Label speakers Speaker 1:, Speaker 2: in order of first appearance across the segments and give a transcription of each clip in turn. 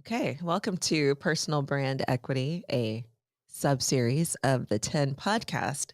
Speaker 1: Okay, welcome to Personal Brand Equity, a sub-series of the 10 podcast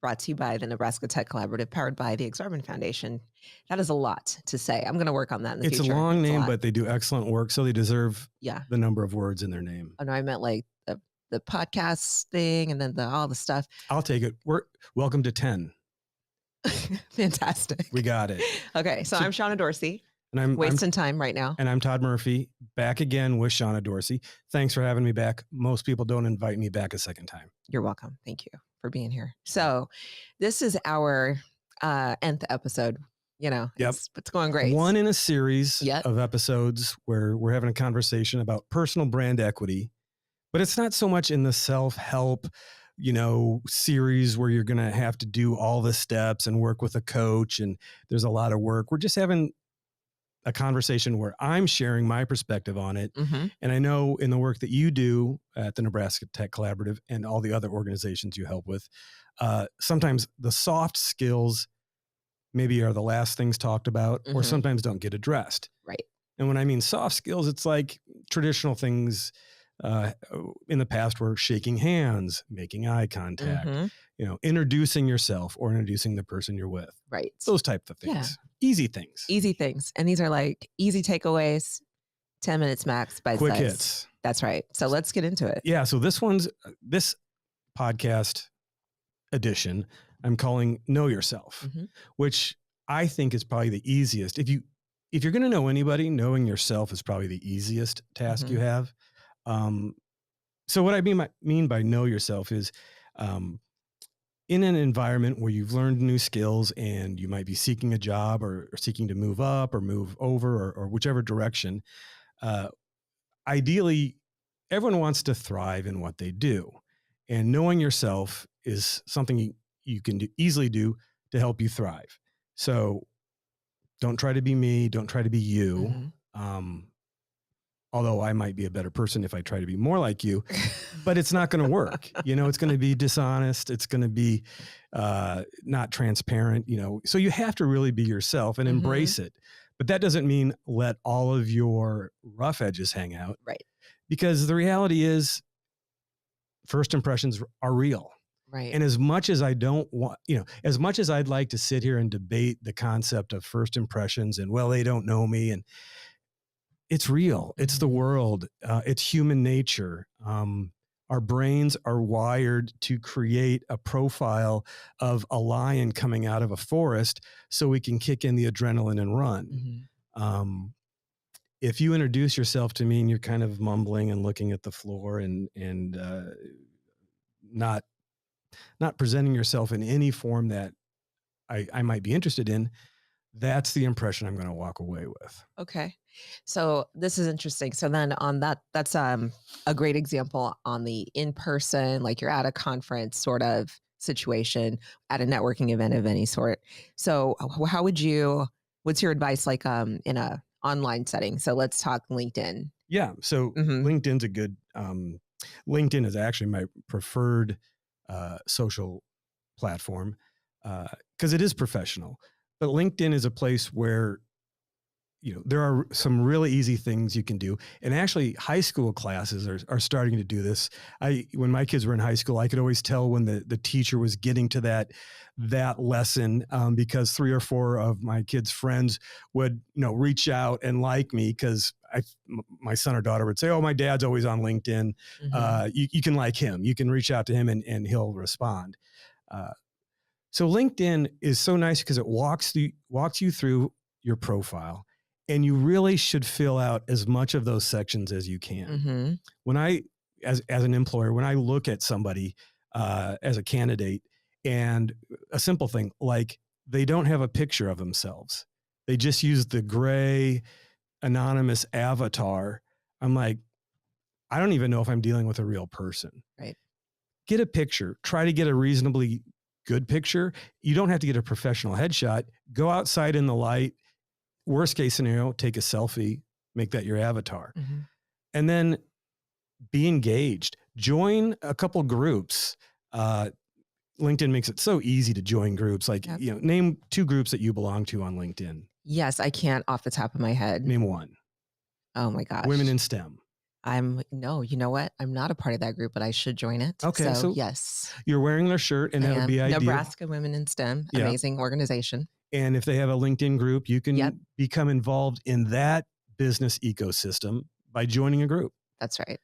Speaker 1: brought to you by the Nebraska Tech Collaborative, powered by the Exarban Foundation. That is a lot to say. I'm going to work on that in the
Speaker 2: It's
Speaker 1: future.
Speaker 2: a long name,
Speaker 1: lot.
Speaker 2: but they do excellent work, so they deserve
Speaker 1: Yeah.
Speaker 2: the number of words in their name.
Speaker 1: Oh, no, I meant like the podcast thing and then all the stuff.
Speaker 2: I'll take it. Welcome to 10.
Speaker 1: Fantastic.
Speaker 2: We got it.
Speaker 1: Okay, so I'm Shonna Dorsey.
Speaker 2: And I'm
Speaker 1: wasting time right now.
Speaker 2: And I'm Todd Murphy, back again with Shonna Dorsey. Thanks for having me back. Most people don't invite me back a second time.
Speaker 1: You're welcome. Thank you for being here. So this is our nth episode. You know, it's going great.
Speaker 2: One in a series of episodes where we're having a conversation about personal brand equity, but it's not so much in the self-help, series where you're going to have to do all the steps and work with a coach and there's a lot of work. We're just having a conversation where I'm sharing my perspective on it.
Speaker 1: Mm-hmm.
Speaker 2: And I know in the work that you do at the Nebraska Tech Collaborative and all the other organizations you help with, sometimes the soft skills maybe are the last things talked about or sometimes don't get addressed.
Speaker 1: Right.
Speaker 2: And when I mean soft skills, it's like traditional things in the past were shaking hands, making eye contact, introducing yourself or introducing the person you're with.
Speaker 1: Right.
Speaker 2: Those type of things.
Speaker 1: Yeah.
Speaker 2: Easy things.
Speaker 1: Easy things. And these are like easy takeaways, 10 minutes max, bite
Speaker 2: quick
Speaker 1: size.
Speaker 2: hits.
Speaker 1: That's right. So let's get into it.
Speaker 2: Yeah. So this podcast edition, I'm calling Know Yourself, which I think is probably the easiest. If you're going to know anybody, knowing yourself is probably the easiest task you have. So what I mean by know yourself is, in an environment where you've learned new skills and you might be seeking a job or seeking to move up or move over or whichever direction, ideally, everyone wants to thrive in what they do. And knowing yourself is something you can easily do to help you thrive. So don't try to be me. Don't try to be you. Although I might be a better person if I try to be more like you, but it's not going to work. It's going to be dishonest. It's going to be not transparent, so you have to really be yourself and embrace it. But that doesn't mean let all of your rough edges hang out.
Speaker 1: Right.
Speaker 2: Because the reality is first impressions are real.
Speaker 1: Right.
Speaker 2: And as much as I don't want, as much as I'd like to sit here and debate the concept of first impressions and, well, they don't know me, and it's real. It's the world. It's human nature. Our brains are wired to create a profile of a lion coming out of a forest so we can kick in the adrenaline and run. If you introduce yourself to me and you're kind of mumbling and looking at the floor and not presenting yourself in any form that I might be interested in, that's the impression I'm going to walk away with.
Speaker 1: Okay. So this is interesting. So then on that's a great example on the in-person, like you're at a conference sort of situation, at a networking event of any sort. So how would what's your advice like in a online setting? So let's talk LinkedIn.
Speaker 2: Yeah. So LinkedIn's a good, LinkedIn is actually my preferred social platform because it is professional. But LinkedIn is a place where, there are some really easy things you can do. And actually high school classes are starting to do this. When my kids were in high school, I could always tell when the teacher was getting to that lesson because 3 or 4 of my kids' friends would, reach out and like me because my son or daughter would say, oh, my dad's always on LinkedIn. You can like him. You can reach out to him and he'll respond. So LinkedIn is so nice because it walks you through your profile. And you really should fill out as much of those sections as you can. When as an employer, when I look at somebody as a candidate, and a simple thing like they don't have a picture of themselves, they just use the gray anonymous avatar. I'm like, I don't even know if I'm dealing with a real person.
Speaker 1: Right.
Speaker 2: Get a picture. Try to get a reasonably good picture. You don't have to get a professional headshot. Go outside in the light. Worst case scenario, take a selfie, make that your avatar. And then be engaged. Join a couple groups. LinkedIn makes it so easy to join groups. Like, name 2 groups that you belong to on LinkedIn.
Speaker 1: Yes, I can't off the top of my head.
Speaker 2: Name one.
Speaker 1: Oh my gosh.
Speaker 2: Women in STEM.
Speaker 1: No, you know what? I'm not a part of that group, but I should join it.
Speaker 2: Okay,
Speaker 1: So
Speaker 2: so
Speaker 1: yes,
Speaker 2: you're wearing their shirt, and
Speaker 1: I
Speaker 2: that would
Speaker 1: am.
Speaker 2: be ideal.
Speaker 1: Nebraska Women in STEM,
Speaker 2: Yeah.
Speaker 1: amazing organization.
Speaker 2: And if they have a LinkedIn group, you can
Speaker 1: Yep.
Speaker 2: become involved in that business ecosystem by joining a group.
Speaker 1: That's right.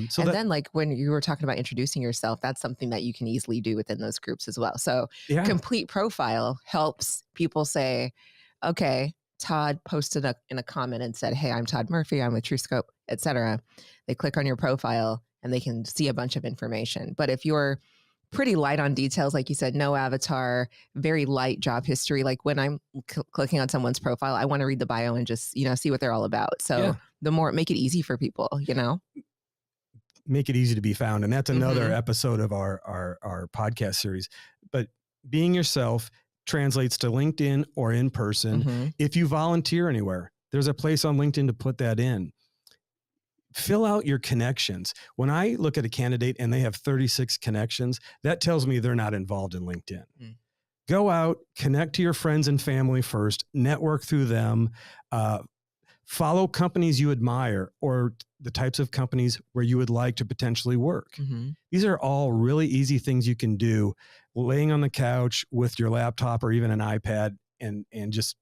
Speaker 2: So
Speaker 1: Then like when you were talking about introducing yourself, that's something that you can easily do within those groups as well. So
Speaker 2: yeah,
Speaker 1: complete profile helps people say, okay, Todd posted in a comment and said, hey, I'm Todd Murphy, I'm with TrueScope, etc. They click on your profile and they can see a bunch of information. But if you're pretty light on details, like you said, no avatar, very light job history, like when I'm clicking on someone's profile, I want to read the bio and just, see what they're all about. So
Speaker 2: Yeah.
Speaker 1: the more, make it easy for people,
Speaker 2: make it easy to be found. And that's another episode of our podcast series. But being yourself translates to LinkedIn or in person. If you volunteer anywhere, there's a place on LinkedIn to put that in. Fill out your connections. When I look at a candidate and they have 36 connections, that tells me they're not involved in LinkedIn. Go out, connect to your friends and family first, network through them, follow companies you admire or the types of companies where you would like to potentially work. These are all really easy things you can do laying on the couch with your laptop or even an iPad and just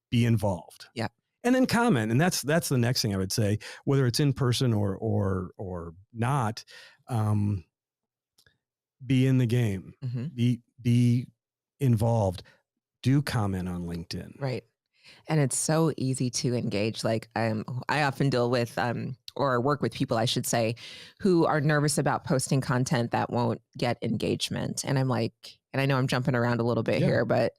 Speaker 2: be involved.
Speaker 1: Yeah.
Speaker 2: And then comment. And that's the next thing I would say, whether it's in person or not, be in the game, be involved, do comment on LinkedIn.
Speaker 1: Right. And it's so easy to engage. Like I often deal with, or work with people, I should say, who are nervous about posting content that won't get engagement. And I'm like, and I know I'm jumping around a little bit here, but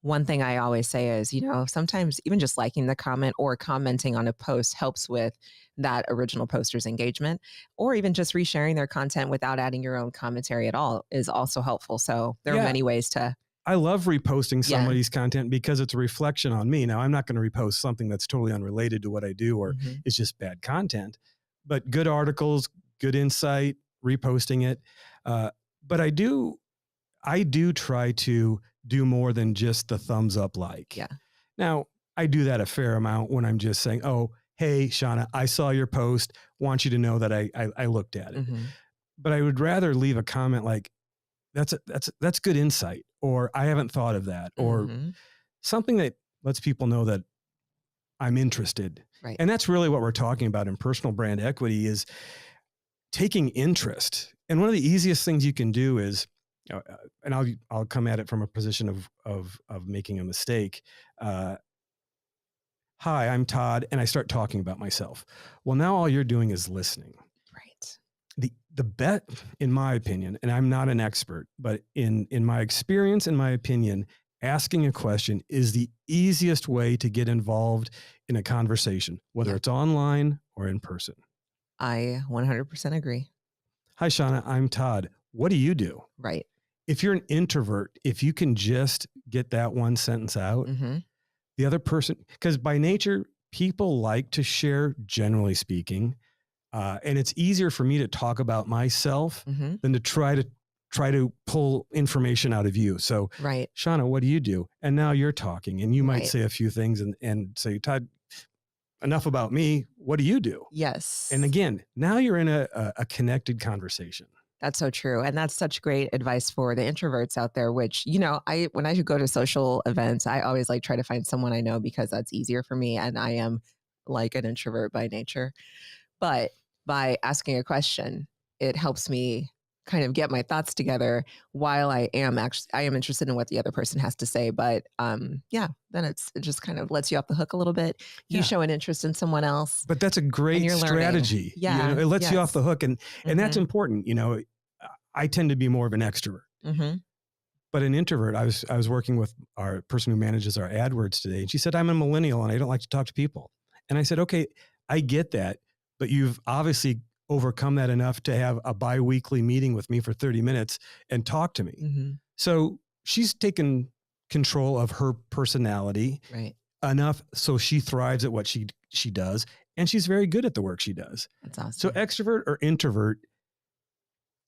Speaker 1: one thing I always say is, sometimes even just liking the comment or commenting on a post helps with that original poster's engagement, or even just resharing their content without adding your own commentary at all is also helpful. So there are many ways to.
Speaker 2: I love reposting somebody's content because it's a reflection on me. Now, I'm not going to repost something that's totally unrelated to what I do or it's just bad content, but good articles, good insight, reposting it. But I do try to do more than just the thumbs up like.
Speaker 1: Yeah.
Speaker 2: Now, I do that a fair amount when I'm just saying, oh, hey, Shonna, I saw your post. Want you to know that I looked at it. But I would rather leave a comment like, that's good insight, or I haven't thought of that, or something that lets people know that I'm interested.
Speaker 1: Right.
Speaker 2: And that's really what we're talking about in personal brand equity is taking interest. And one of the easiest things you can do is, and I'll come at it from a position of making a mistake. Hi, I'm Todd, and I start talking about myself. Well, now all you're doing is listening.
Speaker 1: Right.
Speaker 2: The bet, in my opinion, and I'm not an expert, but in my experience, in my opinion, asking a question is the easiest way to get involved in a conversation, whether it's online or in person.
Speaker 1: I 100% agree.
Speaker 2: Hi, Shonna, I'm Todd. What do you do?
Speaker 1: Right.
Speaker 2: If you're an introvert, if you can just get that one sentence out, the other person, because by nature, people like to share, generally speaking. And it's easier for me to talk about myself than to try to pull information out of you. So, Shonna, what do you do? And now you're talking, and you might say a few things and say, Todd, enough about me. What do you do?
Speaker 1: Yes.
Speaker 2: And again, now you're in a connected conversation.
Speaker 1: That's so true. And that's such great advice for the introverts out there, which, when I go to social events, I always try to find someone I know because that's easier for me. And I am like an introvert by nature. But by asking a question, it helps me kind of get my thoughts together while I am interested in what the other person has to say. But then it just kind of lets you off the hook a little bit. You show an interest in someone else.
Speaker 2: But that's a great strategy.
Speaker 1: Yeah.
Speaker 2: It lets you off the hook. And that's important. I tend to be more of an extrovert. But an introvert, I was working with our person who manages our AdWords today. And she said, I'm a millennial and I don't like to talk to people. And I said, okay, I get that. But you've obviously overcome that enough to have a bi-weekly meeting with me for 30 minutes and talk to me. So she's taken control of her personality enough so she thrives at what she does. And she's very good at the work she does.
Speaker 1: That's awesome.
Speaker 2: So extrovert or introvert,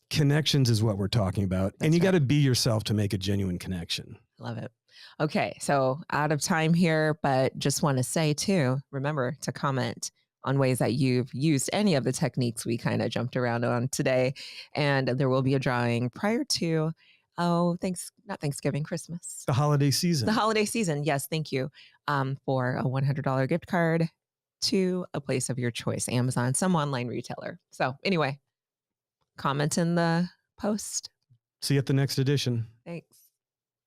Speaker 2: connections is what we're talking about. And you got to be yourself to make a genuine connection.
Speaker 1: Love it. Okay. So out of time here, but just want to say too, remember to comment on ways that you've used any of the techniques we kind of jumped around on today. And there will be a drawing prior to, not Thanksgiving, Christmas.
Speaker 2: The holiday season.
Speaker 1: The holiday season. Yes, thank you. For a $100 gift card to a place of your choice, Amazon, some online retailer. So anyway, comment in the post.
Speaker 2: See you at the next edition.
Speaker 1: Thanks.